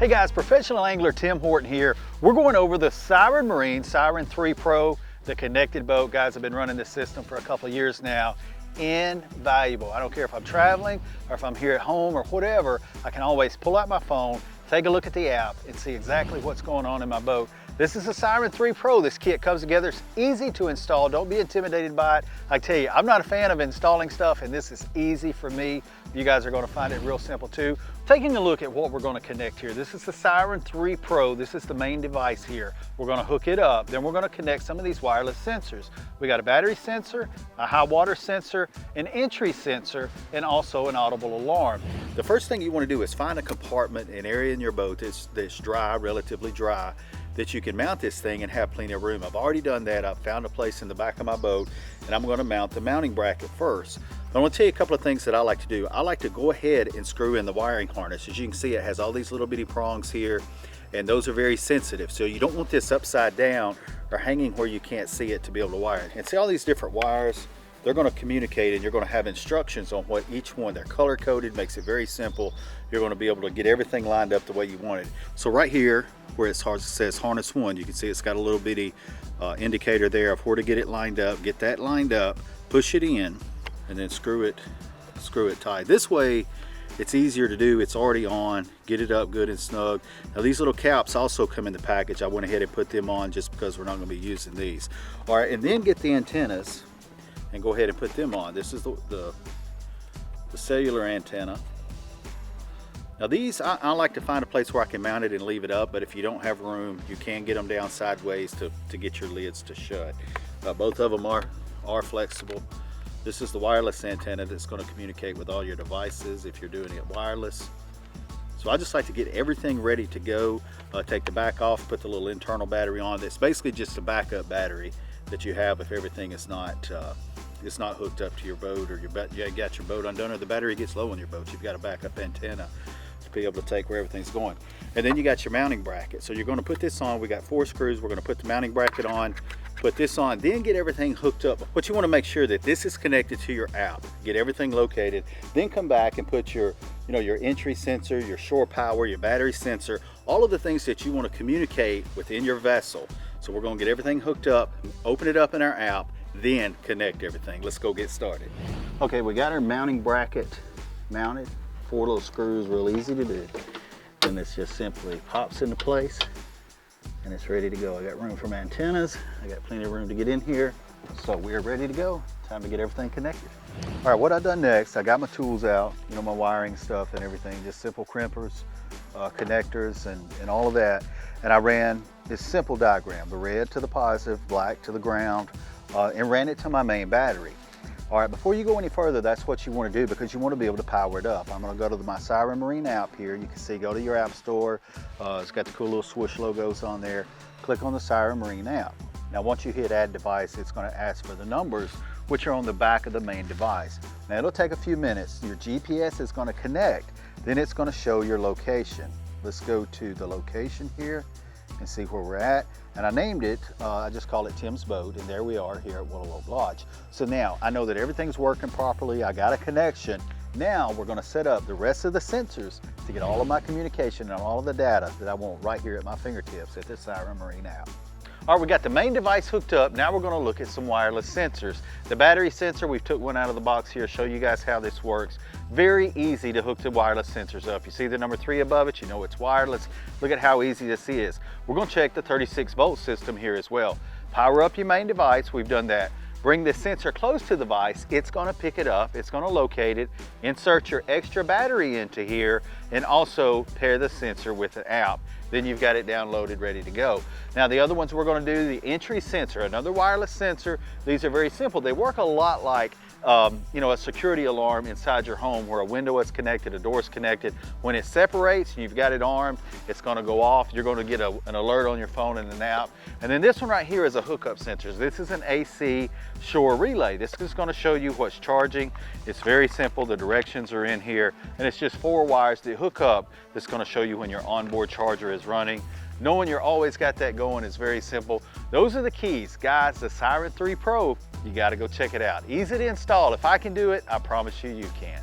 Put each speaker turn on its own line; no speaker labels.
Hey guys, professional angler Tim Horton here. We're going over the Siren Marine Siren 3 Pro, the connected boat. Guys, I've been running this system for a couple of years now. Invaluable. I don't care if I'm traveling or if I'm here at home or whatever, I can always pull out my phone, take a look at the app and see exactly what's going on in my boat. This is the Siren 3 Pro. This kit comes together. It's easy to install. Don't be intimidated by it. I tell you, I'm not a fan of installing stuff, and this is easy for me. You guys are going to find it real simple too. Taking a look at what we're going to connect here. This is the Siren 3 Pro. This is the main device here. We're going to hook it up. Then we're going to connect some of these wireless sensors. We got a battery sensor, a high water sensor, an entry sensor, and also an audible alarm. The first thing you want to do is find a compartment, an area in your boat that's dry, relatively dry, that you can mount this thing and have plenty of room. I've already done that. I've found a place in the back of my boat, and I'm going to mount the mounting bracket first. I want to tell you a couple of things that I like to do. I like to go ahead and screw in the wiring harness. As you can see, it has all these little bitty prongs here, and those are very sensitive. So you don't want this upside down or hanging where you can't see it to be able to wire it. And see all these different wires? They're going to communicate, and you're going to have instructions on what each one. They're color coded, makes it very simple. You're going to be able to get everything lined up the way you want it. So right here where it says harness 1, you can see it's got a little bitty indicator there of where to get it lined up. Get that lined up, push it in, and then screw it tight. This way it's easier to do. It's already on. Get it up good and snug. Now these little caps also come in the package. I went ahead and put them on just because we're not going to be using these. All right, and then get the antennas and go ahead and put them on. This is the cellular antenna. Now these, I like to find a place where I can mount it and leave it up, but if you don't have room, you can get them down sideways to get your lids to shut. Both of them are flexible. This is the wireless antenna that's going to communicate with all your devices if you're doing it wireless. So I just like to get everything ready to go. Take the back off, put the little internal battery on. It's basically just a backup battery that you have if everything is not it's not hooked up to your boat, or you got your boat undone, or the battery gets low on your boat. You've got a backup antenna to be able to take where everything's going. And then you got your mounting bracket. So you're going to put this on. We got 4 screws. We're going to put the mounting bracket on, put this on, then get everything hooked up. But you want to make sure that this is connected to your app. Get everything located. Then come back and put your entry sensor, your shore power, your battery sensor, all of the things that you want to communicate within your vessel. So we're going to get everything hooked up, open it up in our app, then connect everything. Let's go get started. Okay, we got our mounting bracket mounted. 4 little screws, real easy to do. Then this just simply pops into place and it's ready to go. I got room for my antennas. I got plenty of room to get in here. So we're ready to go. Time to get everything connected. All right, what I've done next, I got my tools out, my wiring stuff and everything, just simple crimpers, connectors and all of that. And I ran this simple diagram, the red to the positive, black to the ground, and ran it to my main battery. All right, before you go any further, that's what you want to do because you want to be able to power it up. I'm going to go to my Siren Marine app here. You can see, go to your app store. It's got the cool little swoosh logos on there. Click on the Siren Marine app. Now, once you hit add device, it's going to ask for the numbers, which are on the back of the main device. Now, it'll take a few minutes. Your GPS is going to connect. Then it's going to show your location. Let's go to the location here and see where we're at. And I named it, I just call it Tim's Boat, and there we are here at Willow Oak Lodge. So now I know that everything's working properly. I got a connection. Now we're going to set up the rest of the sensors to get all of my communication and all of the data that I want right here at my fingertips at the Siren Marine app. All right, we got the main device hooked up. Now we're going to look at some wireless sensors. The battery sensor, we've took one out of the box here, show you guys how this works. Very easy to hook the wireless sensors up. You see the number 3 above it, you know it's wireless. Look at how easy this is. We're going to check the 36-volt system here as well. Power up your main device, we've done that. Bring this sensor close to the device, it's going to pick it up, it's going to locate it, insert your extra battery into here, and also pair the sensor with the app. Then you've got it downloaded, ready to go. Now the other ones we're going to do, the entry sensor, another wireless sensor. These are very simple. They work a lot like a security alarm inside your home where a window is connected, a door is connected. When it separates and you've got it armed, it's going to go off. You're going to get an alert on your phone and an app. And then this one right here is a hookup sensor. This is an AC shore relay. This is going to show you what's charging. It's very simple. The directions are in here, and it's just 4 wires that hook up. That's going to show you when your onboard charger is running. Knowing you're always got that going is very simple. Those are the keys. Guys, the Siren 3 Pro, you got to go check it out. Easy to install. If I can do it, I promise you, you can.